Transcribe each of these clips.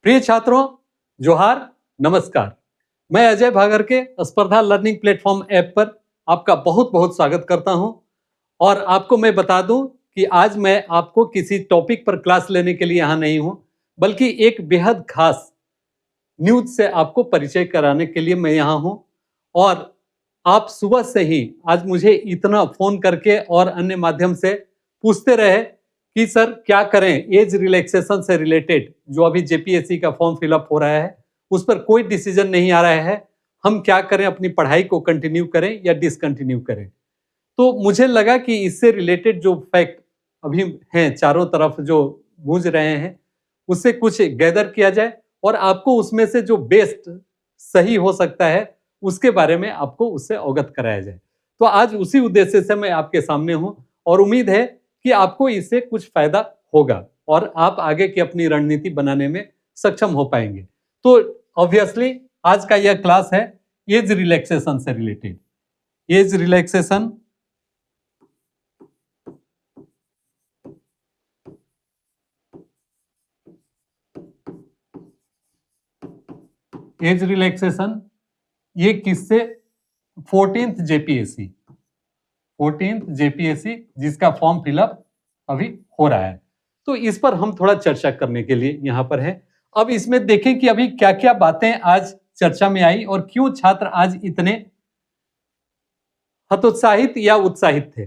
प्रिय छात्रों, जोहार, नमस्कार। मैं अजय भागर के स्पर्धा लर्निंग प्लेटफॉर्म ऐप पर आपका बहुत बहुत स्वागत करता हूं। और आपको मैं बता दूं कि आज मैं आपको किसी टॉपिक पर क्लास लेने के लिए यहाँ नहीं हूं, बल्कि एक बेहद खास न्यूज से आपको परिचय कराने के लिए मैं यहाँ हूँ। और आप सुबह से ही आज मुझे इतना फोन करके और अन्य माध्यम से पूछते रहे कि सर क्या करें, एज रिलैक्सेशन से रिलेटेड जो अभी जेपीएससी का फॉर्म फिलअप हो रहा है उस पर कोई डिसीजन नहीं आ रहा है, हम क्या करें, अपनी पढ़ाई को कंटिन्यू करें या डिसकंटिन्यू करें। तो मुझे लगा कि इससे रिलेटेड जो फैक्ट अभी हैं चारों तरफ जो गूंज रहे हैं उससे कुछ गैदर किया जाए और आपको उसमें से जो बेस्ट सही हो सकता है उसके बारे में आपको उससे अवगत कराया जाए। तो आज उसी उद्देश्य से मैं आपके सामने हूं और उम्मीद है कि आपको इससे कुछ फायदा होगा और आप आगे की अपनी रणनीति बनाने में सक्षम हो पाएंगे। तो ऑब्वियसली आज का यह क्लास है एज रिलैक्सेशन से रिलेटेड। एज रिलैक्सेशन ये किससे? 14th जेपीएससी जिसका फॉर्म फिलअप अभी हो रहा है। तो इस पर हम थोड़ा चर्चा करने के लिए यहाँ पर है। अब इसमें देखें कि अभी क्या क्या बातें आज चर्चा में आई और क्यों छात्र आज इतने हतोत्साहित या उत्साहित थे।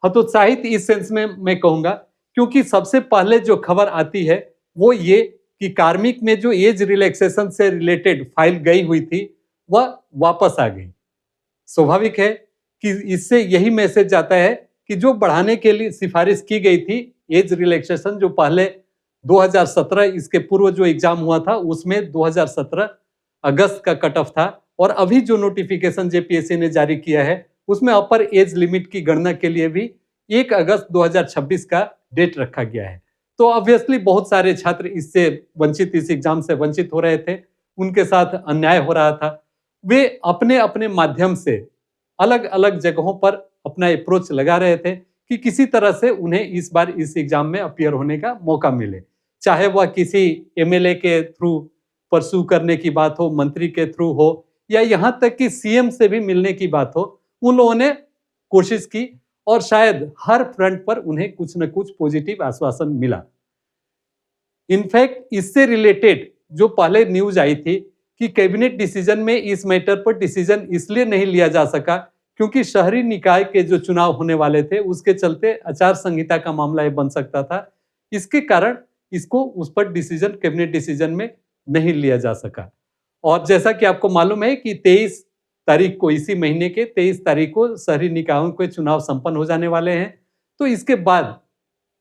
हतोत्साहित इस सेंस में मैं कहूंगा क्योंकि सबसे पहले जो खबर आती है वो ये कि कार्मिक में जो एज रिलैक्सेशन से रिलेटेड फाइल गई हुई थी वह वापस आ गई। स्वाभाविक है कि इससे यही मैसेज जाता है कि जो बढ़ाने के लिए सिफारिश की गई थी एज रिलैक्सेशन, जो पहले 2017 इसके पूर्व जो एग्जाम हुआ था उसमें 2017 अगस्त का कट ऑफ था और अभी जो नोटिफिकेशन जेपीएससी ने जारी किया है उसमें अपर एज लिमिट की गणना के लिए भी 1 अगस्त 2026 का डेट रखा गया है। तो ऑब्वियसली बहुत सारे छात्र इससे वंचित, इस एग्जाम से वंचित हो रहे थे, उनके साथ अन्याय हो रहा था। वे अपने अपने माध्यम से अलग अलग जगहों पर अपना अप्रोच लगा रहे थे कि किसी तरह से उन्हें इस बार इस एग्जाम में अपीयर होने का मौका मिले, चाहे वह किसी एमएलए के थ्रू परस्यू करने की बात हो, मंत्री के थ्रू हो या यहाँ तक कि सीएम से भी मिलने की बात हो। उन लोगों ने कोशिश की और शायद हर फ्रंट पर उन्हें कुछ न कुछ पॉजिटिव आश्वासन मिला। इनफैक्ट इससे रिलेटेड जो पहले न्यूज आई थी कि कैबिनेट डिसीजन में इस मैटर पर डिसीजन इसलिए नहीं लिया जा सका क्योंकि शहरी निकाय के जो चुनाव होने वाले थे उसके चलते आचार संहिता का मामला ये बन सकता था, इसके कारण इसको उस पर डिसीजन कैबिनेट डिसीजन में नहीं लिया जा सका। और जैसा कि आपको मालूम है कि 23 तारीख को, इसी महीने के 23 तारीख को शहरी निकायों के चुनाव संपन्न हो जाने वाले हैं। तो इसके बाद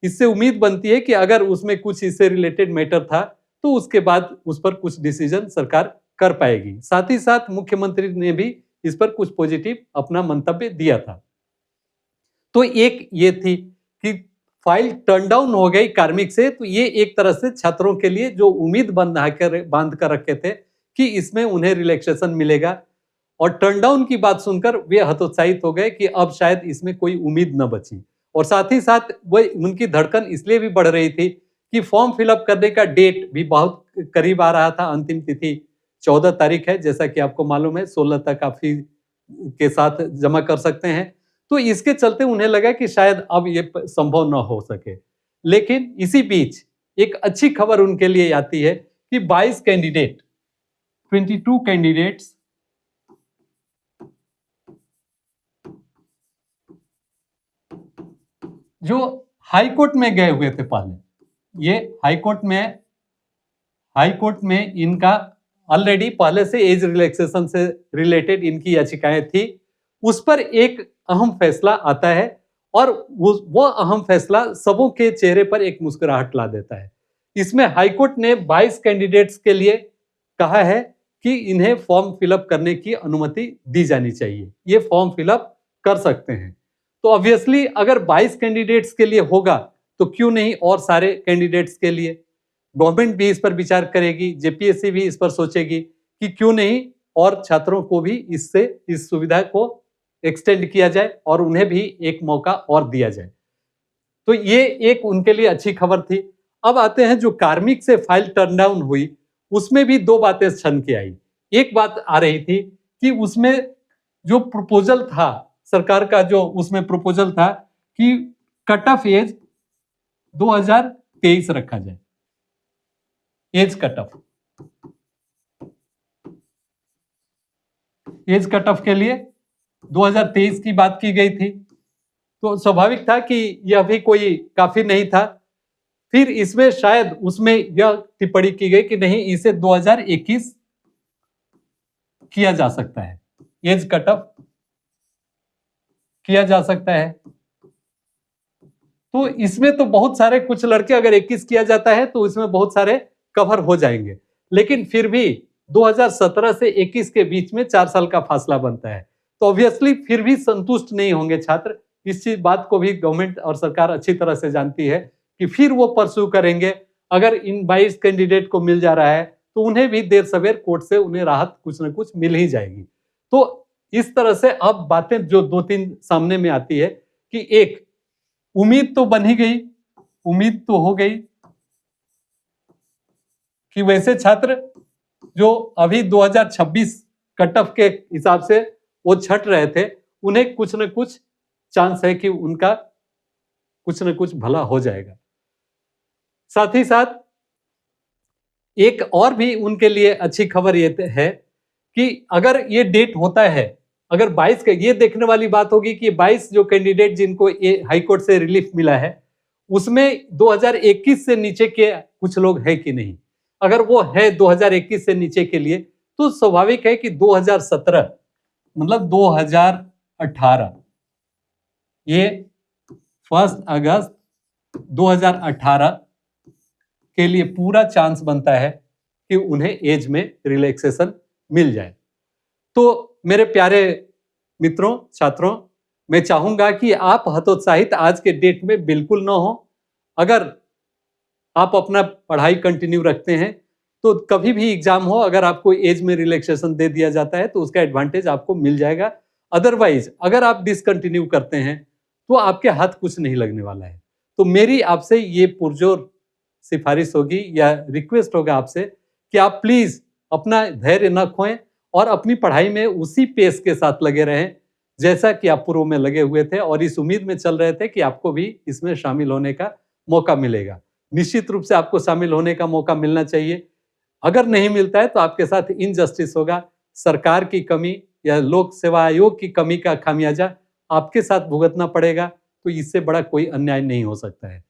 इससे उम्मीद बनती है कि अगर उसमें कुछ इससे रिलेटेड मैटर था तो उसके बाद उस पर कुछ डिसीजन सरकार कर पाएगी। साथ ही साथ मुख्यमंत्री ने भी इस पर कुछ पॉजिटिव अपना मंतव्य दिया था। तो एक ये थी कि फाइल टर्न डाउन हो गई कार्मिक से, तो ये एक तरह से छात्रों के लिए जो उम्मीद बांध कर रखे थे कि इसमें उन्हें रिलैक्सेशन मिलेगा, और टर्न डाउन की बात सुनकर वे हतोत्साहित हो गए कि अब शायद इसमें कोई उम्मीद न बची। और साथ ही साथ वह उनकी धड़कन इसलिए भी बढ़ रही थी कि फॉर्म फिलअप करने का डेट भी बहुत करीब आ रहा था। अंतिम तिथि 14 तारीख है, जैसा कि आपको मालूम है। 16 तक आप फी के साथ जमा कर सकते हैं। तो इसके चलते उन्हें लगा कि शायद अब ये संभव न हो सके। लेकिन इसी बीच एक अच्छी खबर उनके लिए आती है कि 22 कैंडिडेट, 22 कैंडिडेट्स जो हाई कोर्ट में गए हुए थे पहले, ये हाई कोर्ट में इनका ऑलरेडी पहले से एज रिलैक्सेशन से रिलेटेड इनकी याचिकाएं थी, उस पर एक अहम फैसला आता है और वो अहम फैसला सबों के चेहरे पर एक मुस्कुराहट ला देता है। इसमें हाई कोर्ट ने 22 कैंडिडेट्स के लिए कहा है कि इन्हें फॉर्म फिलअप करने की अनुमति दी जानी चाहिए, ये फॉर्म फिलअप कर सकते हैं। तो ऑब्वियसली अगर 22 कैंडिडेट्स के लिए होगा तो क्यों नहीं और सारे कैंडिडेट्स के लिए। गवर्नमेंट भी इस पर विचार करेगी, जेपीएससी भी इस पर सोचेगी कि क्यों नहीं और छात्रों को भी इससे इस सुविधा को एक्सटेंड किया जाए और उन्हें भी एक मौका और दिया जाए। तो ये एक उनके लिए अच्छी खबर थी। अब आते हैं जो कार्मिक से फाइल टर्न डाउन हुई उसमें भी दो बातें छन के आई। एक बात आ रही थी कि उसमें जो प्रपोजल था सरकार का, जो उसमें प्रपोजल था कि कट ऑफ एज 2023 रखा जाए, age cut off, age cut off के लिए 2023 की बात की गई थी। तो स्वाभाविक था कि यह भी कोई काफी नहीं था। फिर इसमें शायद उसमें यह टिप्पणी की गई कि नहीं, इसे 2021 किया जा सकता है, एज कट ऑफ किया जा सकता है। तो इसमें तो बहुत सारे, कुछ लड़के अगर 21 किया जाता है तो इसमें बहुत सारे कवर हो जाएंगे, लेकिन फिर भी 2017 से 21 के बीच में 4 साल का फासला बनता है। तो ऑब्वियसली फिर भी संतुष्ट नहीं होंगे छात्र। इस चीज बात को भी गवर्नमेंट और सरकार अच्छी तरह से जानती है कि फिर वो परस्यू करेंगे। अगर इन 22 कैंडिडेट को मिल जा रहा है तो उन्हें भी देर सवेर कोर्ट से उन्हें राहत कुछ न कुछ मिल ही जाएगी। तो इस तरह से अब बातें जो 2-3 सामने में आती है कि एक उम्मीद तो बन ही गई, उम्मीद तो हो गई कि वैसे छात्र जो अभी 2026 कट ऑफ के हिसाब से वो छट रहे थे, उन्हें कुछ न कुछ चांस है कि उनका कुछ न कुछ भला हो जाएगा। साथ ही साथ एक और भी उनके लिए अच्छी खबर ये है कि अगर ये डेट होता है, अगर 22 का, ये देखने वाली बात होगी कि 22 जो कैंडिडेट जिनको ये हाई कोर्ट से रिलीफ मिला है, उसमें 2021 से नीचे के कुछ लोग हैं कि नहीं। अगर वो है 2021 से नीचे के लिए, तो स्वाभाविक है कि 2017 मतलब 2018, ये 1 अगस्त 2018 के लिए पूरा चांस बनता है कि उन्हें एज में रिलैक्सेशन मिल जाए। तो मेरे प्यारे मित्रों, छात्रों, मैं चाहूंगा कि आप हतोत्साहित आज के डेट में बिल्कुल ना हो। अगर आप अपना पढ़ाई कंटिन्यू रखते हैं तो कभी भी एग्जाम हो, अगर आपको एज में रिलैक्सेशन दे दिया जाता है तो उसका एडवांटेज आपको मिल जाएगा। अदरवाइज अगर आप डिसकंटिन्यू करते हैं तो आपके हाथ कुछ नहीं लगने वाला है। तो मेरी आपसे ये पुरजोर सिफारिश होगी या रिक्वेस्ट होगा आपसे कि आप प्लीज अपना धैर्य न खोएं और अपनी पढ़ाई में उसी पेस के साथ लगे रहें जैसा कि आप पूर्व में लगे हुए थे, और इस उम्मीद में चल रहे थे कि आपको भी इसमें शामिल होने का मौका मिलेगा। निश्चित रूप से आपको शामिल होने का मौका मिलना चाहिए। अगर नहीं मिलता है तो आपके साथ इनजस्टिस होगा। सरकार की कमी या लोक सेवा आयोग की कमी का खामियाजा आपके साथ भुगतना पड़ेगा। तो इससे बड़ा कोई अन्याय नहीं हो सकता है,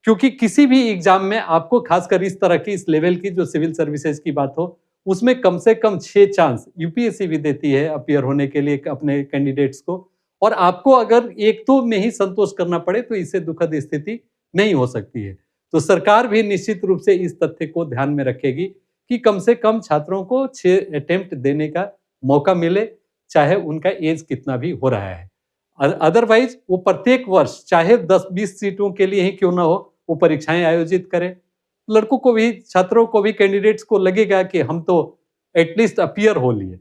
क्योंकि किसी भी एग्जाम में आपको, खासकर इस तरह की, इस लेवल की जो सिविल सर्विसेज की बात हो, उसमें कम से कम 6 चांस यूपीएससी भी देती है अपीयर होने के लिए अपने कैंडिडेट्स को। और आपको अगर एक दो में ही संतोष करना पड़े तो इससे दुखद स्थिति नहीं हो सकती है। तो सरकार भी निश्चित रूप से इस तथ्य को ध्यान में रखेगी कि कम से कम छात्रों को 6 अटेम्प्ट देने का मौका मिले, चाहे उनका एज कितना भी हो रहा है। अदरवाइज वो प्रत्येक वर्ष चाहे 10-20 सीटों के लिए ही क्यों ना हो, वो परीक्षाएं आयोजित करें। लड़कों को भी, छात्रों को भी, कैंडिडेट्स को लगेगा कि हम तो एटलीस्ट अपीयर हो लिए।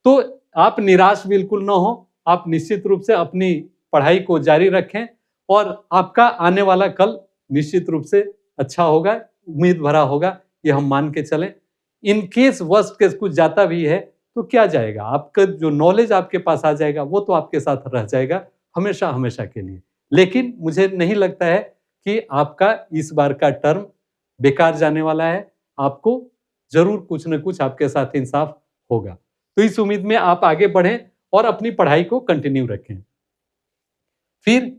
तो आप निराश बिल्कुल ना हो, आप निश्चित रूप से अपनी पढ़ाई को जारी रखें और आपका आने वाला कल निश्चित रूप से अच्छा होगा, उम्मीद भरा होगा, ये हम मान के चलें। इन केस वर्स्ट केस कुछ जाता भी है तो क्या जाएगा, आपका जो नॉलेज आपके पास आ जाएगा वो तो आपके साथ रह जाएगा हमेशा हमेशा के लिए। लेकिन मुझे नहीं लगता है कि आपका इस बार का टर्म बेकार जाने वाला है। आपको जरूर कुछ न कुछ आपके साथ इंसाफ होगा। तो इस उम्मीद में आप आगे बढ़ें और अपनी पढ़ाई को कंटिन्यू रखें। फिर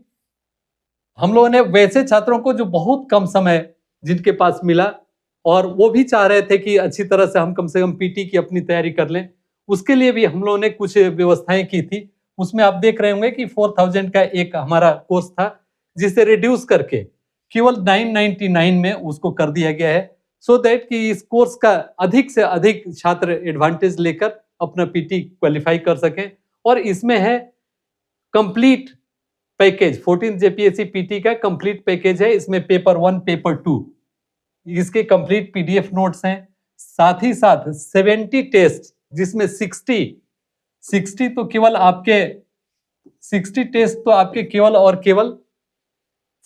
हम लोगों ने वैसे छात्रों को जो बहुत कम समय जिनके पास मिला और वो भी चाह रहे थे कि अच्छी तरह से हम कम से कम पीटी की अपनी तैयारी कर लें, उसके लिए भी हम लोगों ने कुछ व्यवस्थाएं की थी। उसमें आप देख रहे होंगे कि 4000 का एक हमारा कोर्स था, जिसे रिड्यूस करके केवल 999 में उसको कर दिया गया है, सो दैट कि इस कोर्स का अधिक से अधिक छात्र एडवांटेज लेकर अपना पीटी क्वालिफाई कर सकें। और इसमें है कंप्लीट पैकेज, 14 जेपीएससी पीटी का कंप्लीट पैकेज है। इसमें पेपर 1, पेपर 2, इसके कंप्लीट पीडीएफ नोट्स हैं। साथ ही साथ 70 टेस्ट, जिसमें 60 तो केवल आपके 60 टेस्ट तो आपके केवल और केवल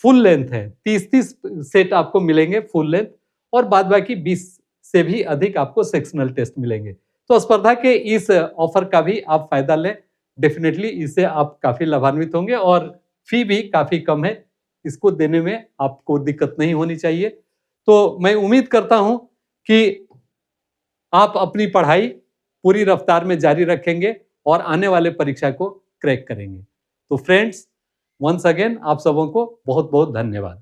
फुल लेंथ है। 30 सेट आपको मिलेंगे फुल लेंथ, और बाद बाकी 20 से भी अधिक आपको सेक्शनल टेस्ट मिलेंगे। तो स्पर्धा के इस ऑफर का भी आप फायदा लें, डेफिनेटली इससे आप काफी लाभान्वित होंगे और फी भी काफी कम है, इसको देने में आपको दिक्कत नहीं होनी चाहिए। तो मैं उम्मीद करता हूं कि आप अपनी पढ़ाई पूरी रफ्तार में जारी रखेंगे और आने वाले परीक्षा को क्रैक करेंगे। तो फ्रेंड्स, वंस अगेन आप सबों को बहुत बहुत धन्यवाद।